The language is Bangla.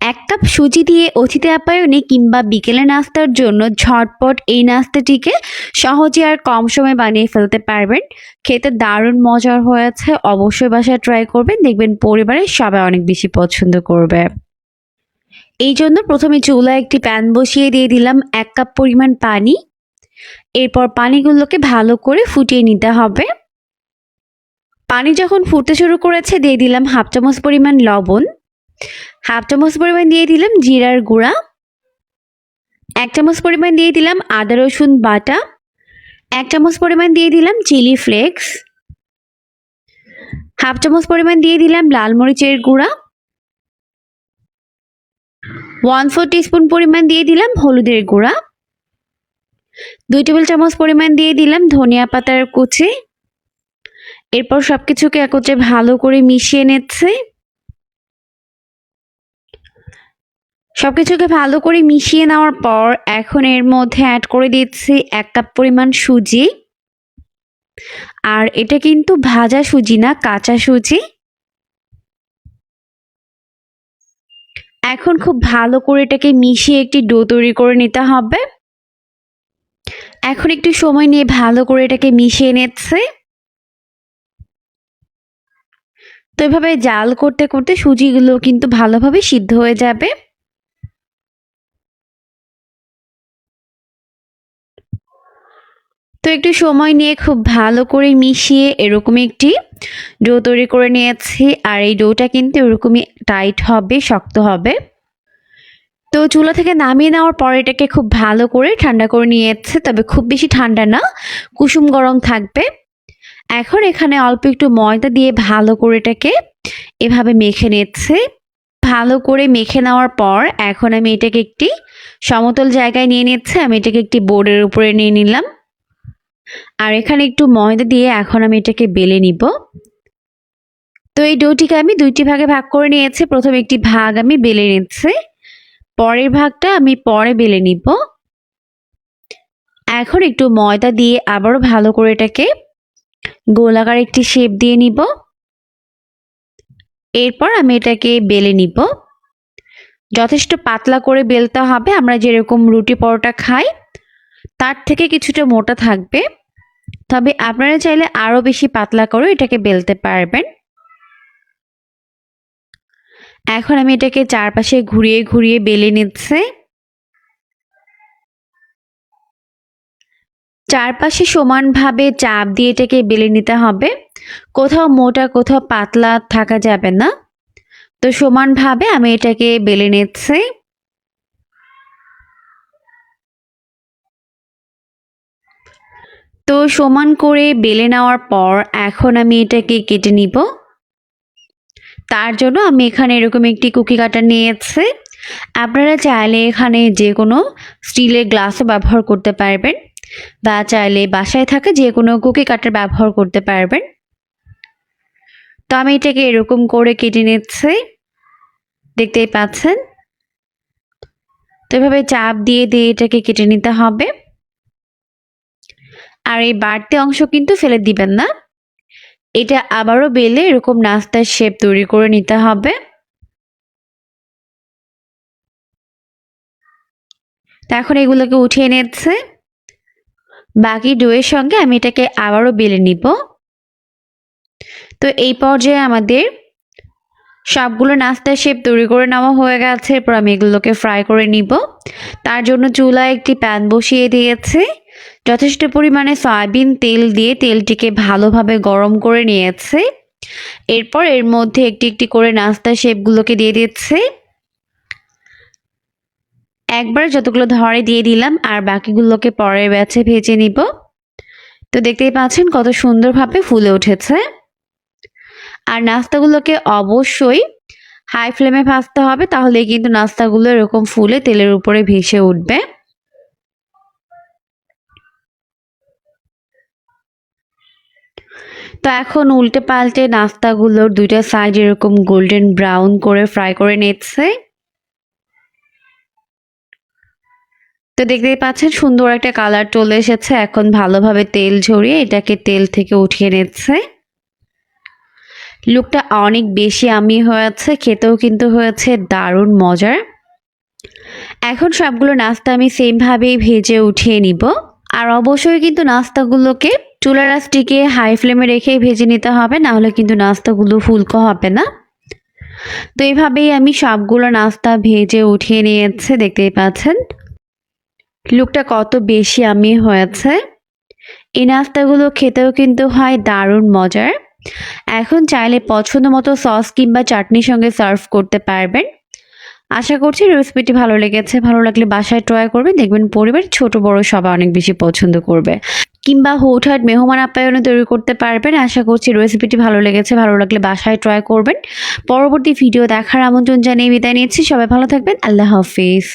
এক কাপ সুজি দিয়ে অতিথি আপ্যায়নে কিংবা বিকেলে নাস্তার জন্য ঝটপট এই নাস্তাটিকে সহজে আর কম সময়ে বানিয়ে ফেলতে পারবেন। খেতে দারুণ মজার হয়েছে, অবশ্যই বাসায় ট্রাই করবেন, দেখবেন পরিবারের সবাই অনেক বেশি পছন্দ করবে। এই জন্য প্রথমে চুলায় একটি প্যান বসিয়ে দিয়ে দিলাম 1 কাপ পরিমাণ পানি। এরপর পানিগুলোকে ভালো করে ফুটিয়ে নিতে হবে। পানি যখন ফুটতে শুরু করেছে দিয়ে দিলাম 1/2 চামচ পরিমাণ লবণ, 1/2 চামচ পরিমাণ দিয়ে দিলাম জিরার গুঁড়া, 1 চামচ পরিমাণ দিয়ে দিলাম আদা রসুন বাটা, 1 চামচ পরিমাণ দিয়ে দিলাম চিলি ফ্লেক্স, 1/2 চামচ পরিমাণ দিয়ে দিলাম লাল মরিচের গুঁড়া, 1/4 টিস্পুন পরিমাণ দিয়ে দিলাম হলুদের গুঁড়া, 2 টেবিল চামচ পরিমাণ দিয়ে দিলাম ধনিয়া পাতার কুচি। এরপর সবকিছুকে একত্রে ভালো করে মিশিয়ে নিচ্ছে। সবকিছুকে ভালো করে মিশিয়ে নেওয়ার পর এখন এর মধ্যে অ্যাড করে দিচ্ছি 1 কাপ পরিমাণ সুজি। আর এটা কিন্তু ভাজা সুজি না, কাঁচা সুজি। এখন খুব ভালো করে এটাকে মিশিয়ে একটি ডো তৈরি করে নিতে হবে। এখন একটু সময় নিয়ে ভালো করে এটাকে মিশিয়ে নিচ্ছে। তো এভাবে জাল করতে করতে সুজিগুলো কিন্তু ভালোভাবে সিদ্ধ হয়ে যাবে। তো একটু সময় নিয়ে খুব ভালো করে মিশিয়ে এরকম একটি ডো তৈরি করে নিয়েছি। আর এই ডোটা কিন্তু এরকমই টাইট হবে, শক্ত হবে। তো চুলা থেকে নামিয়ে নেওয়ার পর এটাকে খুব ভালো করে ঠান্ডা করে নিয়েছে, তবে খুব বেশি ঠান্ডা না, কুসুম গরম থাকবে। এখন এখানে অল্প একটু ময়দা দিয়ে ভালো করে এটাকে এভাবে মেখে নিচ্ছে। ভালো করে মেখে নেওয়ার পর এখন আমি এটাকে একটি সমতল জায়গায় নিয়ে নিচ্ছি। আমি এটাকে একটি বোর্ডের উপরে নিয়ে নিলাম। আর এখানে একটু ময়দা দিয়ে এখন আমি এটাকে বেলে নিব। তো এই ডোটিকে আমি 2টি ভাগে ভাগ করে নিয়েছি। প্রথম একটি ভাগ আমি বেলে নিচ্ছি, পরের ভাগটা আমি পরে বেলে নিব। এখন একটু ময়দা দিয়ে আবারও ভালো করে এটাকে গোলাকার একটি শেপ দিয়ে নিব। এরপর আমি এটাকে বেলে নিব। যথেষ্ট পাতলা করে বেলতে হবে, আমরা যেরকম রুটি পরোটা খাই তার থেকে কিছুটা মোটা থাকবে। তবে আপনারা চাইলে আরো বেশি পাতলা করে এটাকে বেলতে পারবেন। এখন আমি এটাকে চারপাশে ঘুরিয়ে ঘুরিয়ে বেলে নিচ্ছি। চারপাশে সমানভাবে চাপ দিয়ে এটাকে বেলে নিতে হবে। কোথাও মোটা কোথাও পাতলা থাকা যাবে না। তো সমানভাবে আমি এটাকে বেলে নিচ্ছি। তো সমান করে বেলে নেওয়ার পর এখন আমি এটাকে কেটে নিব। তার জন্য আমি এখানে এরকম একটি কুকি কাটার নিয়েছি। আপনারা চাইলে এখানে যে কোনো স্টিলের গ্লাসও ব্যবহার করতে পারবেন, বা চাইলে বাসায় থাকা যে কোনো কুকি কাটার ব্যবহার করতে পারবেন। তো আমি এটাকে এরকম করে কেটে নিচ্ছি, দেখতেই পাচ্ছেন। তো এভাবে চাপ দিয়ে দিয়ে এটাকে কেটে নিতে হবে। আর এই বাড়তি অংশ কিন্তু ফেলে দিবেন না। এটা আবারও বেলে এরকম নাস্তার শেপ তৈরি করে নিতে হবে। তো এখন এগুলোকে উঠিয়ে নিচ্ছে। বাকি ডোয়ের সঙ্গে আমি এটাকে আবারও বেলে নিব। তো এই পর্যায়ে আমাদের সবগুলো নাস্তার শেপ তৈরি করে নেওয়া হয়ে গেছে। এরপর আমি এগুলোকে ফ্রাই করে নিব। তার জন্য চুলায় একটি প্যান বসিয়ে দিয়েছি। যথেষ্ট পরিমাণে সয়াবিন তেল দিয়ে তেলটিকে ভালোভাবে গরম করে নিয়েছে। এরপর এর মধ্যে একটি একটি করে নাস্তার শেপগুলোকে দিয়ে দিচ্ছে। একবার যতগুলো ধরে দিয়ে দিলাম, আর বাকিগুলোকে পরের ব্যাচে ভেজে নিব। তো দেখতেই পাচ্ছেন কত সুন্দরভাবে ফুলে উঠেছে। আর নাস্তাগুলোকে অবশ্যই হাই ফ্লেমে ভাজতে হবে, তাহলে কিন্তু নাস্তাগুলো এরকম ফুলে তেলের উপরে ভেসে উঠবে। তো এখন উল্টে পাল্টে নাস্তাগুলোর দুইটা সাইড এরকম গোল্ডেন ব্রাউন করে ফ্রাই করে নিচ্ছে। তো দেখতেই পাচ্ছেন সুন্দর একটা কালার চলে এসেছে। এখন ভালোভাবে তেল ঝরিয়ে এটাকে তেল থেকে উঠিয়ে নিচ্ছে। লুকটা অনেক বেশি আমি হয়েছে, খেতেও কিন্তু হয়েছে দারুণ মজার। এখন সবগুলো নাস্তা আমি সেমভাবেই ভেজে উঠিয়ে নিব। আর অবশ্যই কিন্তু নাস্তাগুলোকে চুলার আঁচটিকে হাই ফ্লেমে রেখেই ভেজে নিতে হবে, না হলে কিন্তু নাস্তাগুলো ফুলকো হবে না। তো এইভাবেই আমি সবগুলো নাস্তা ভেজে উঠিয়ে নিয়েছি, দেখতেই পাচ্ছেন লুকটা কত বেশি আমি হয়েছে। এই নাস্তাগুলো খেতেও কিন্তু হয় দারুণ মজার। এখন চাইলে পছন্দ মতো সস কিংবা চাটনির সঙ্গে সার্ভ করতে পারবেন। আশা করছি রেসিপিটি ভালো লেগেছে। ভালো লাগলে বাসায় ট্রাই করবেন, দেখবেন পরিবার ছোট বড় সবাই অনেক বেশি পছন্দ করবে। কিংবা হুটহাট মেহমান আপ্যায়নে তৈরি করতে পারবেন। আশা করছি রেসিপিটি ভালো লেগেছে। ভালো লাগলে বাসায় ট্রাই করবেন। পরবর্তী ভিডিও দেখার আমন্ত্রণ জানিয়ে বিদায় নিচ্ছি। সবাই ভালো থাকবেন। আল্লাহ হাফিজ।